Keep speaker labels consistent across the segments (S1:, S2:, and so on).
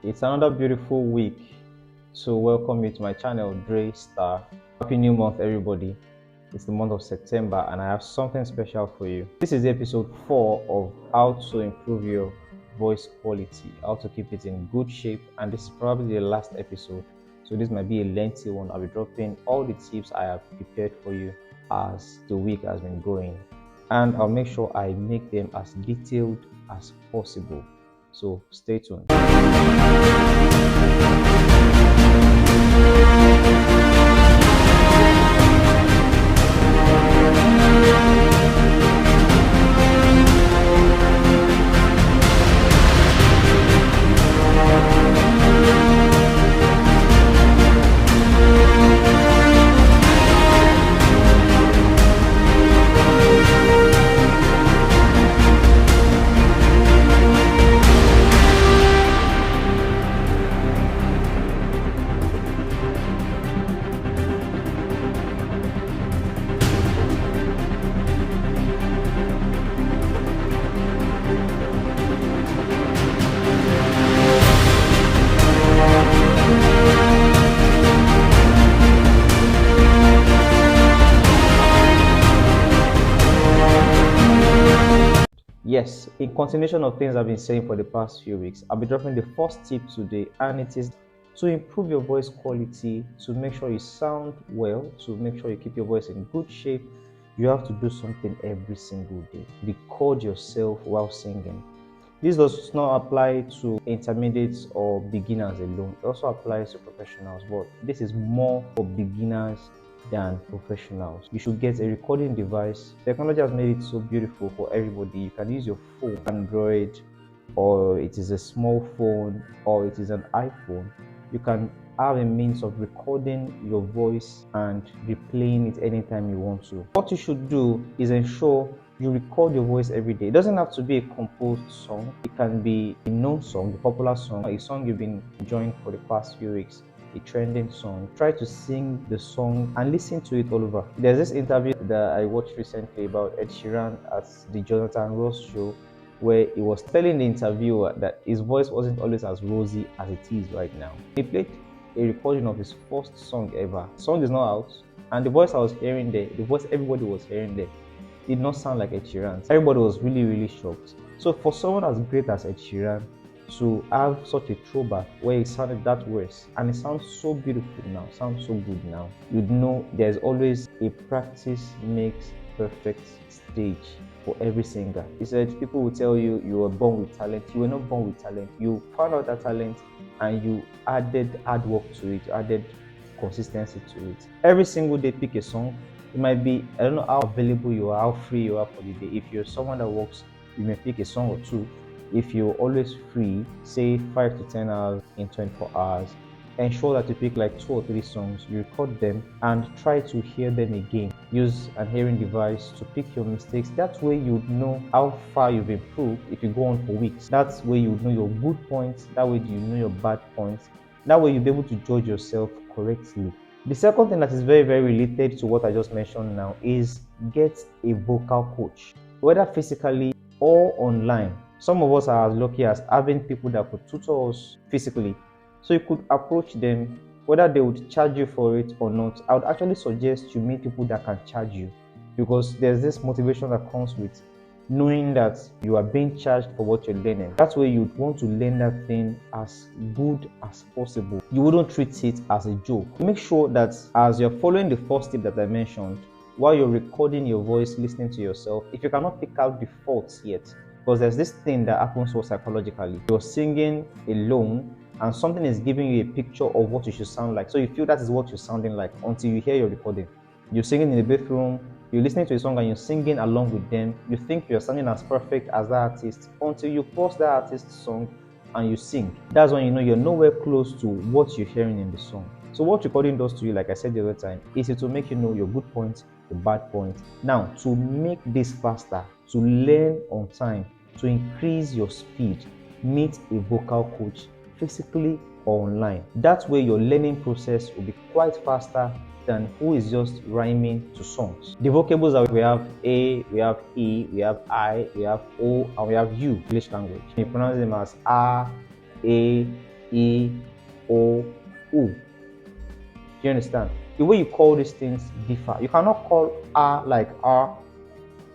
S1: It's another beautiful week to welcome you to my channel, Dre Star. Happy new month, everybody. It's the month of September and I have something special for you. This is episode 4 of how to improve your voice quality, how to keep it in good shape, and this is probably the last episode. So this might be a lengthy one. I'll be dropping all the tips I have prepared for you as the week has been going. And I'll make sure I make them as detailed as possible. So stay tuned. Yes, in continuation of things I've been saying for the past few weeks, I'll be dropping the first tip today, and it is to improve your voice quality, to make sure you sound well, to make sure you keep your voice in good shape. You have to do something every single day. Record yourself while singing. This does not apply to intermediates or beginners alone. It also applies to professionals, but this is more for beginners than professionals. You should get a recording device. Technology has made it so beautiful for everybody. You can use your phone, Android, or it is a small phone, or it is an iPhone. You can have a means of recording your voice and replaying it anytime you want to. What you should do is ensure you record your voice every day. It doesn't have to be a composed song. It can be a known song, a popular song, a song you've been enjoying for the past few weeks, a trending song. Try to sing the song and listen to it all over. There's this interview that I watched recently about Ed Sheeran at the Jonathan Ross show, where he was telling the interviewer that his voice wasn't always as rosy as it is right now. He played a recording of his first song ever. The song is not out, and the voice I was hearing there, the voice everybody was hearing there, did not sound like Ed Sheeran. Everybody was really shocked. So for someone as great as Ed Sheeran to have such a throwback where it sounded that worse and it sounds so beautiful now, sounds so good now, you'd know there's always a practice makes perfect stage for every singer. He said people will tell you you were born with talent. You were not born with talent. You found out that talent and you added hard work to it, you added consistency to it. Every single day pick a song. It might be, I don't know how available you are, how free you are for the day. If you're someone that works, you may pick a song or two. If you're always free, say 5 to 10 hours in 24 hours, ensure that you pick like 2 or 3 songs, you record them and try to hear them again. Use an hearing device to pick your mistakes. That way you know how far you've improved if you go on for weeks. That way you know your good points, that way you know your bad points. That way you'll be able to judge yourself correctly. The second thing that is very related to what I just mentioned now is get a vocal coach, whether physically or online. Some of us are as lucky as having people that could tutor us physically. So you could approach them, whether they would charge you for it or not. I would actually suggest you meet people that can charge you, because there's this motivation that comes with knowing that you are being charged for what you're learning. That's where you'd want to learn that thing as good as possible. You wouldn't treat it as a joke. Make sure that as you're following the first tip that I mentioned, while you're recording your voice, listening to yourself, if you cannot pick out the faults yet, because there's this thing that happens so psychologically. You're singing alone and something is giving you a picture of what you should sound like. So you feel that is what you're sounding like until you hear your recording. You're singing in the bathroom, you're listening to a song and you're singing along with them. You think you're sounding as perfect as that artist until you pause that artist's song and you sing. That's when you know you're nowhere close to what you're hearing in the song. So what recording does to you, like I said the other time, is to make you know your good points, the bad points. Now, to make this faster, to learn on time, to increase your speed, meet a vocal coach physically or online. That way your learning process will be quite faster than who is just rhyming to songs. The vocables that we have A, we have E, we have I, we have O, and we have U, English language. You pronounce them as A, E, O, U. Do you understand? The way you call these things differ. You cannot call R like R,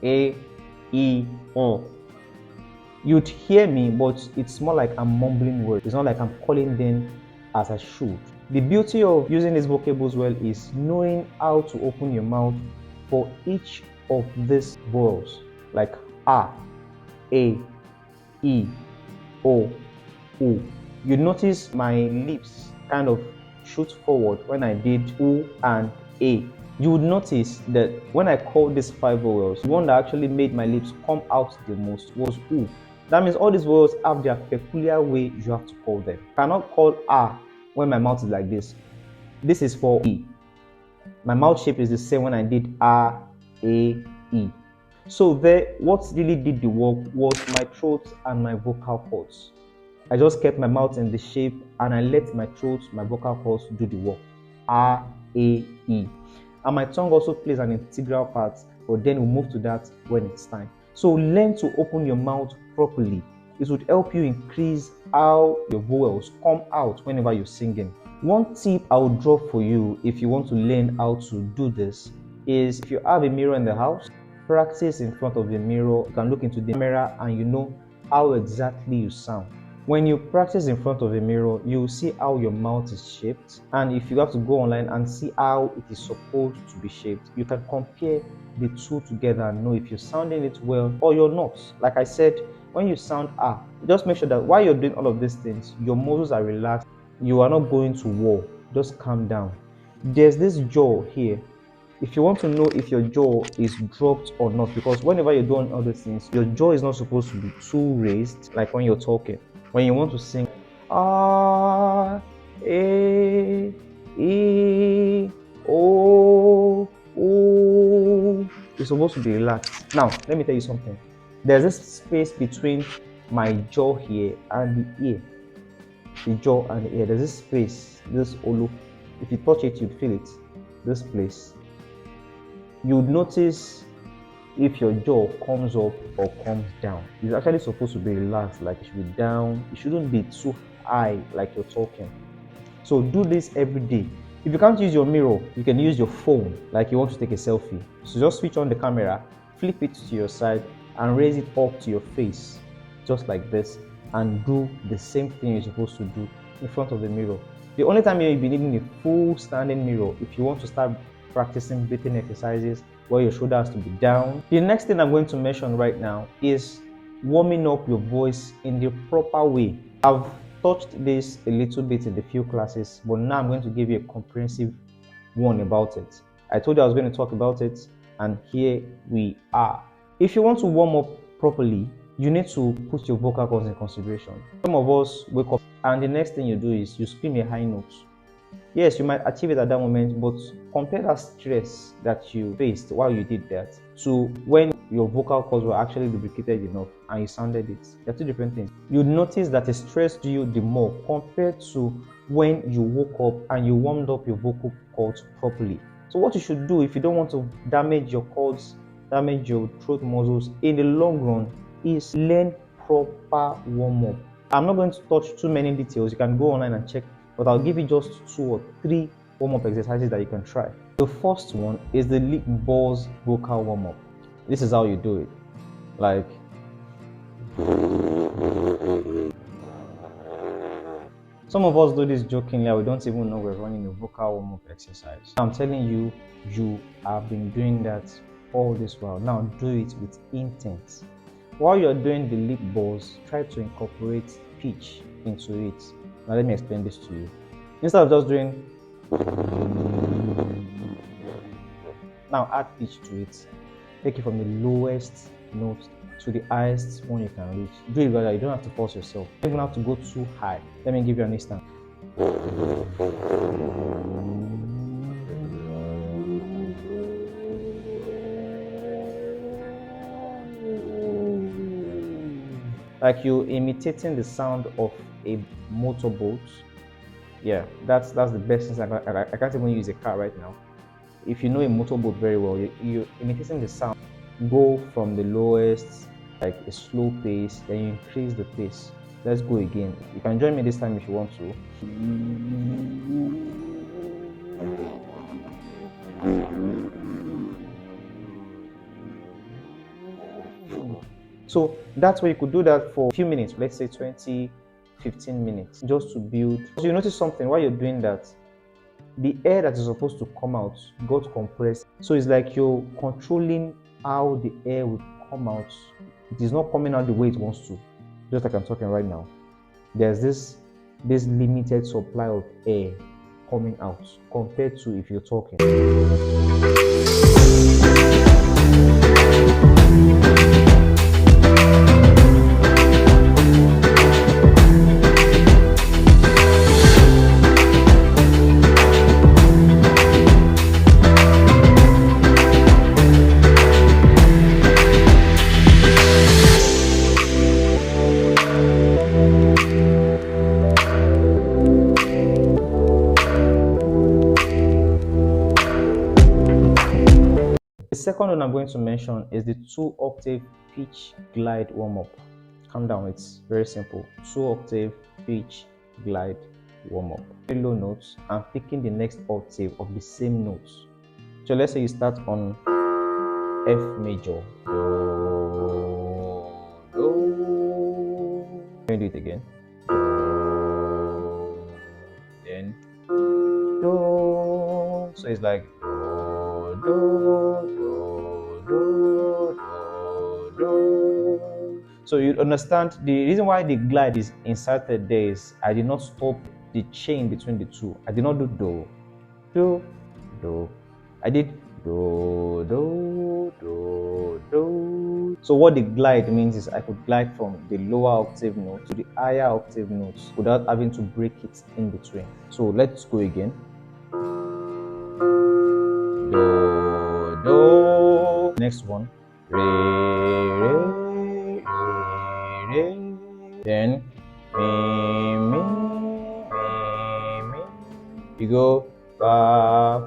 S1: A, E, O. You'd hear me, but it's more like I'm mumbling words. It's not like I'm calling them as I should. The beauty of using these vocables well is knowing how to open your mouth for each of these vowels, like R, A, E, O, U. You notice my lips kind of shoot forward when I did U and A. You would notice that when I called these 5 vowels, the one that actually made my lips come out the most was U. That means all these vowels have their peculiar way you have to call them. I cannot call R when my mouth is like this. This is for E. My mouth shape is the same when I did R, A, E. So there, what really did the work was my throat and my vocal cords. I just kept my mouth in the shape and I let my throat, my vocal cords do the work. R, A, E. And my tongue also plays an integral part, but then we'll move to that when it's time. So learn to open your mouth properly. It would help you increase how your vowels come out whenever you're singing. One tip I would drop for you if you want to learn how to do this is, if you have a mirror in the house, practice in front of the mirror. You can look into the camera and you know how exactly you sound. When you practice in front of a mirror, you will see how your mouth is shaped, and if you have to go online and see how it is supposed to be shaped, you can compare the two together and know if you're sounding it well or you're not. Like I said, when you sound R, just make sure that while you're doing all of these things, your muscles are relaxed. You are not going to war. Just calm down. There's this jaw here. If you want to know if your jaw is dropped or not, because whenever you're doing all these things, your jaw is not supposed to be too raised, like when you're talking. When you want to sing R, A, E, O, U, you're supposed to be relaxed. Now, let me tell you something. There's this space between my jaw here and the ear. The jaw and the ear. There's this space, this olu. If you touch it, you'd feel it. This place. You'd notice if your jaw comes up or comes down. It's actually supposed to be relaxed, like it should be down. It shouldn't be too high like you're talking. So do this every day. If you can't use your mirror, you can use your phone, like you want to take a selfie. So just switch on the camera, flip it to your side, and raise it up to your face, just like this, and do the same thing you're supposed to do in front of the mirror. The only time you'll be needing a full standing mirror if you want to start practicing breathing exercises where your shoulder has to be down. The next thing I'm going to mention right now is warming up your voice in the proper way. I've touched this a little bit in the few classes, but now I'm going to give you a comprehensive one about it. I told you I was going to talk about it, and here we are. If you want to warm up properly, you need to put your vocal cords in consideration. Some of us wake up and the next thing you do is you scream a high note. Yes, you might achieve it at that moment, but compare that stress that you faced while you did that to when your vocal cords were actually lubricated enough and you sounded it. They're two different things. You'd notice that it stressed you the more compared to when you woke up and you warmed up your vocal cords properly. So what you should do if you don't want to damage your cords, damage your throat muscles in the long run, is learn proper warm-up. I'm not going to touch too many details. You can go online and check, but I'll give you just 2 or 3 warm-up exercises that you can try. The first one is the lip balls vocal warm-up. This is how you do it. Like, some of us do this jokingly, we don't even know we're running a vocal warm-up exercise. I'm telling you, you have been doing that all this while. Now do it with intent. While you're doing the lip balls, try to incorporate pitch into it. Now let me explain this to you. Instead of just doing, now add pitch to it. Take it from the lowest note to the highest one you can reach. Do it rather, you don't have to force yourself. You don't even have to go too high. Let me give you an instance. Like you imitating the sound of a motorboat. Yeah, that's the best thing. I can't even use a car right now. If you know a motorboat very well, you're imitating the sound. Go from the lowest, like a slow pace, then you increase the pace. Let's go again. You can join me this time if you want to. So that's why you could do that for a few minutes, let's say 20, 15 minutes, just to build. So you notice something while you're doing that, the air that is supposed to come out got compressed. So it's like you're controlling how the air will come out. It is not coming out the way it wants to, just like I'm talking right now. There's this limited supply of air coming out compared to if you're talking. The second one I'm going to mention is the 2-octave pitch glide warm-up. Calm down, it's very simple. 2-octave pitch glide warm-up. Very low notes and picking the next octave of the same notes. So let's say you start on F major. Do, do. Let me do it again. Do, then do. So it's like do, do, do, do, do. So you understand the reason why the glide is inserted there is I did not stop the chain between the two. I did not do do, do, do. I did do, do, do, do. So what the glide means is I could glide from the lower octave note to the higher octave notes without having to break it in between. So let's go again. Do, do. Next one. Re, re, re, re. Then mi, mi, mi, mi. You go fa,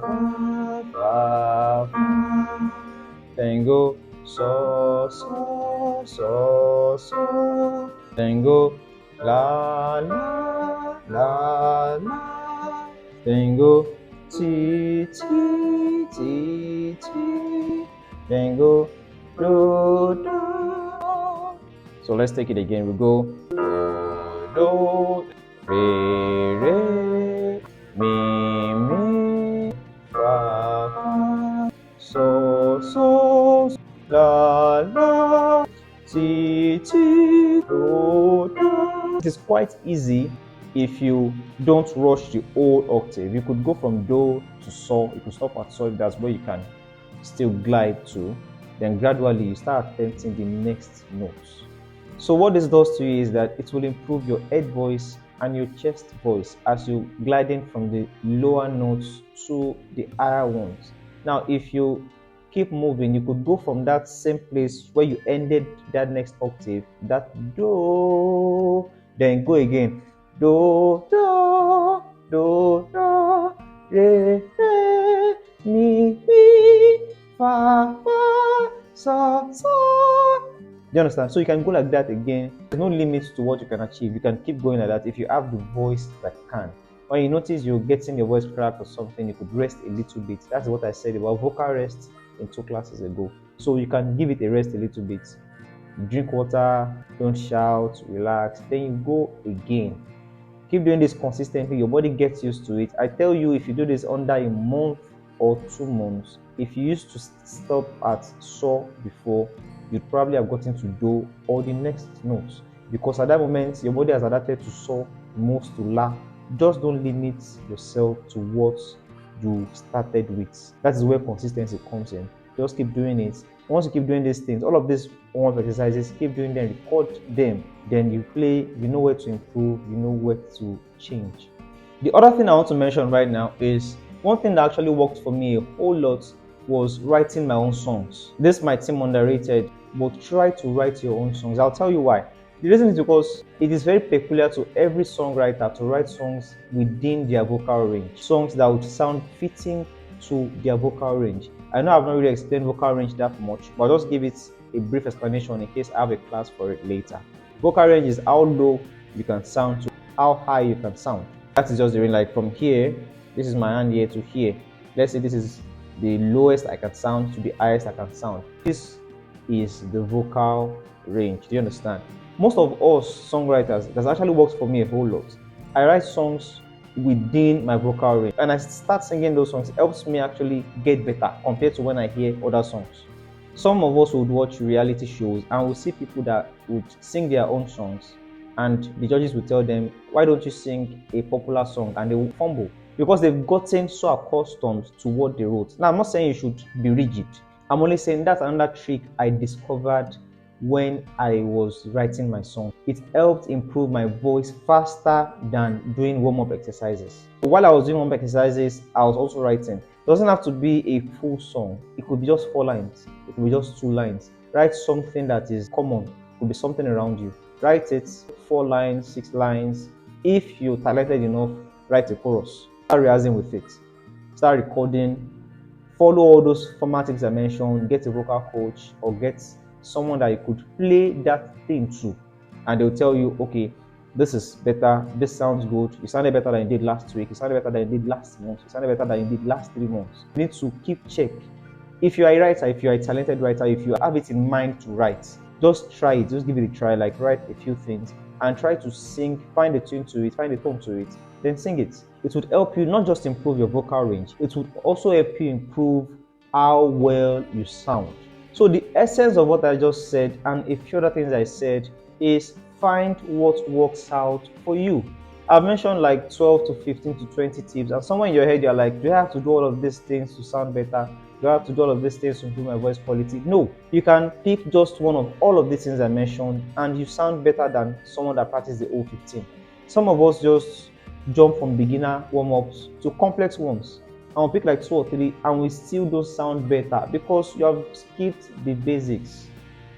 S1: fa, fa, fa. Then go so, so, so, so. Then go la, la, la, la. Then go ti, ti, ti, ti. Then go do, do. So let's take it again. We go do, do, re, re, mi, mi, fa, fa, so, so, la, la, ti, ti, do, do. It is quite easy if you don't rush the whole octave. You could go from do to so. You could stop at so if that's where you can still glide to. Then gradually you start attempting the next notes. So what this does to you is that it will improve your head voice and your chest voice as you gliding from the lower notes to the higher ones. Now if you keep moving, you could go from that same place where you ended that next octave, that do, then go again. Do, do, do, do, re, re, mi, mi, fa, fa, so, so. Do you understand? So you can go like that again. There's no limit to what you can achieve. You can keep going like that if you have the voice that can. When you notice you're getting your voice cracked or something, you could rest a little bit. That's what I said about vocal rest in 2 classes ago. So you can give it a rest a little bit. Drink water, don't shout, relax. Then you go again. Keep doing this consistently. Your body gets used to it. I tell you, if you do this under a month or 2 months, if you used to stop at so before, you'd probably have gotten to do or the next notes, because at that moment your body has adapted to so, moves to la. Just don't limit yourself to what you started with. That is where consistency comes in. Just keep doing it. Once you keep doing these things, all of these warm-up exercises, keep doing them, record them, then you play, you know where to improve, you know where to change. The other thing I want to mention right now is one thing that actually worked for me a whole lot was writing my own songs. This might seem underrated, but try to write your own songs. I'll tell you why. The reason is because it is very peculiar to every songwriter to write songs within their vocal range, songs that would sound fitting to their vocal range. I know I've not really explained vocal range that much, but I'll just give it a brief explanation in case I have a class for it later. Vocal range is how low you can sound to how high you can sound. That is just the range. Like from here, this is my hand here to here. Let's say this is the lowest I can sound to the highest I can sound. This is the vocal range. Do you understand? Most of us songwriters, that actually works for me a whole lot. I write songs within my vocal range, and I start singing those songs. It helps me actually get better compared to when I hear other songs. Some of us would watch reality shows and we'll see people that would sing their own songs, and the judges will tell them, why don't you sing a popular song? And they will fumble because they've gotten so accustomed to what they wrote. Now, I'm not saying you should be rigid. I'm only saying that's another trick I discovered when I was writing my song. It helped improve my voice faster than doing warm-up exercises. While I was doing warm-up exercises, I was also writing. It doesn't have to be a full song. It could be just 4 lines. It could be just 2 lines. Write something that is common. It could be something around you. Write it 4 lines, 6 lines. If you're talented enough, write a chorus. Start rehearsing with it. Start recording. Follow all those formatics I mentioned. Get a vocal coach or get someone that you could play that thing to, and they'll tell you, okay, this is better, this sounds good, you sounded better than you did last week, you sounded better than you did last month, you sounded better than you did last 3 months. You need to keep check. If you are a writer, if you are a talented writer, if you have it in mind to write, just try it, just give it a try. Like, write a few things and try to sing, find a tune to it, find a tone to it, then sing it. It would help you not just improve your vocal range, it would also help you improve how well you sound. So the essence of what I just said and a few other things I said is find what works out for you. I've mentioned like 12 to 15 to 20 tips, and somewhere in your head you're like, do I have to do all of these things to sound better? Do I have to do all of these things to improve my voice quality? No, you can pick just one of all of these things I mentioned and you sound better than someone that practiced the whole 15. Some of us just jump from beginner warm-ups to complex ones. And we'll pick like 2 or 3 and we still don't sound better because you have skipped the basics.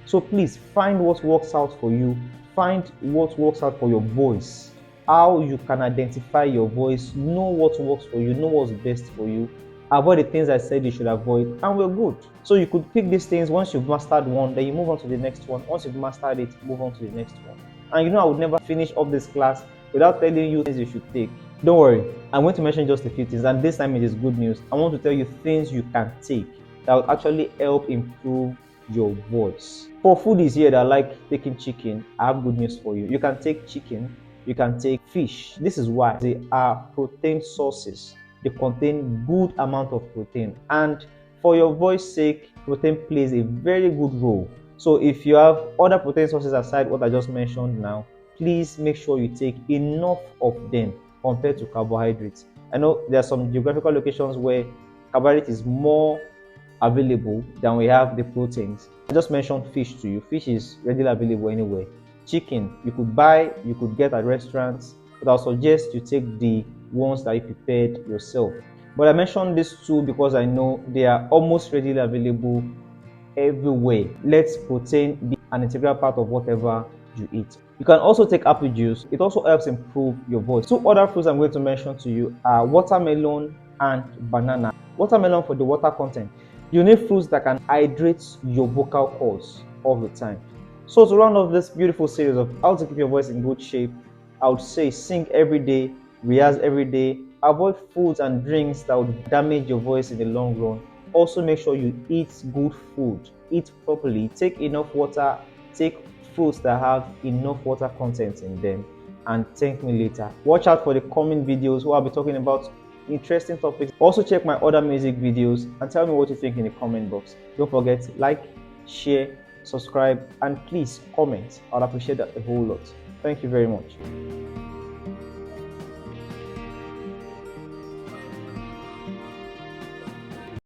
S1: So please find what works out for you. Find what works out for your voice. How you can identify your voice. Know what works for you. Know what's best for you. Avoid the things I said you should avoid, and we're good. So you could pick these things. Once you've mastered one, then you move on to the next one. Once you've mastered it, move on to the next one. And you know I would never finish up this class without telling you things you should take. Don't worry, I'm going to mention just a few things, and this time it is good news. I want to tell you things you can take that will actually help improve your voice. For foodies here that like taking chicken, I have good news for you. You can take chicken, you can take fish. This is why they are protein sources. They contain good amount of protein, and for your voice sake, protein plays a very good role. So if you have other protein sources aside what I just mentioned now, please make sure you take enough of them compared to carbohydrates. I know there are some geographical locations where carbohydrate is more available than we have the proteins. I just mentioned fish to you. Fish is readily available anywhere. Chicken, you could buy, you could get at restaurants, but I'll suggest you take the ones that you prepared yourself. But I mentioned these two because I know they are almost readily available everywhere. Let protein be an integral part of whatever you eat. You can also take apple juice. It also helps improve your voice. 2 other fruits I'm going to mention to you are watermelon and banana. Watermelon for the water content. You need fruits that can hydrate your vocal cords all the time. So to round off this beautiful series of how to keep your voice in good shape, I would say sing every day, rehearse every day, avoid foods and drinks that would damage your voice in the long run. Also make sure you eat good food, eat properly, take enough water, take fruits that have enough water content in them, and thank me later. Watch out for the coming videos where I'll be talking about interesting topics. Also check my other music videos and tell me what you think in the comment box. Don't forget, like, share, subscribe, and please comment. I'd appreciate that a whole lot. Thank you very much.